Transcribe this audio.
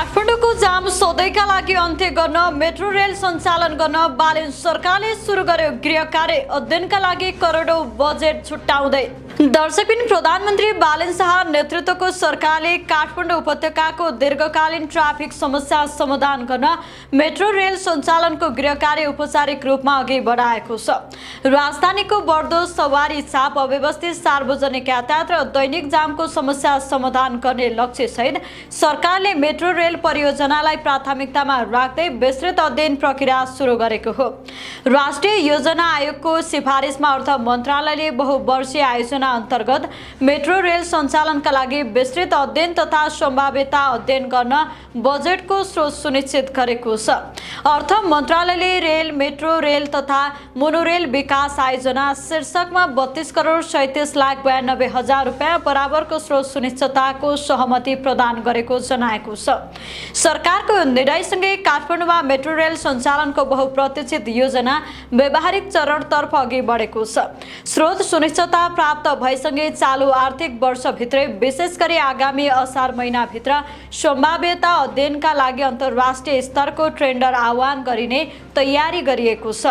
काठमाडौँको जाम सधैँका लागि अन्त्य गर्न मेट्रो रेल सञ्चालन गर्न बालेन सरकारले सुरु गर्यो गृह कार्य अध्ययनका लागि करोडौं बजेट छुट्याउँदै। दर्शकबिन प्रधानमन्त्री बालेन शाह नेतृत्वको सरकारले काठमाडौँ उपत्यकाको दीर्घकालीन ट्राफिक समस्या समाधान गर्न मेट्रो रेल सञ्चालनको गृह कार्य औपचारिक रूपमा अघि बढाएको छ। राजधानीको बढ्दो सवारी चाप, अव्यवस्थित सार्वजनिक यातायात र दैनिक जामको समस्या समाधान गर्ने लक्ष्यसहित सरकारले मेट्रो रेल परियोजनालाई प्राथमिकतामा राख्दै विस्तृत अध्ययन प्रक्रिया सुरु गरेको हो। राष्ट्रिय योजना आयोगको सिफारिसमा अर्थ मन्त्रालयले बहुवर्षीय आयोजना अन्तर्गत मेट्रो रेल सञ्चालनका लागि विस्तृत अध्ययन तथा सम्भाव्यता अध्ययन गर्न बजेटको स्रोत सुनिश्चित गरेको छ। अर्थ मन्त्रालयले रेल, मेट्रो रेल तथा मोनोरेल विकास आयोजना शीर्षकमा 32 करोड 37 लाख 92 हजार रुपियाँ बराबरको स्रोत सुनिश्चितताको सहमति प्रदान गरेको जनाएको छ। सरकारको निर्णयसँगै काठमाडौँमा मेट्रो रेल सञ्चालनको बहुप्रतीक्षित योजना व्यावहारिक चरणतर्फ अघि बढेको छ। स्रोत सुनिश्चितता प्राप्त भएसँगै चालु आर्थिक वर्षभित्रै, विशेष गरी आगामी असार महिनाभित्र सम्भाव्यता अध्ययनका लागि अन्तर्राष्ट्रिय स्तरको टेन्डर आह्वान गरिने तयारी गरिएको छ।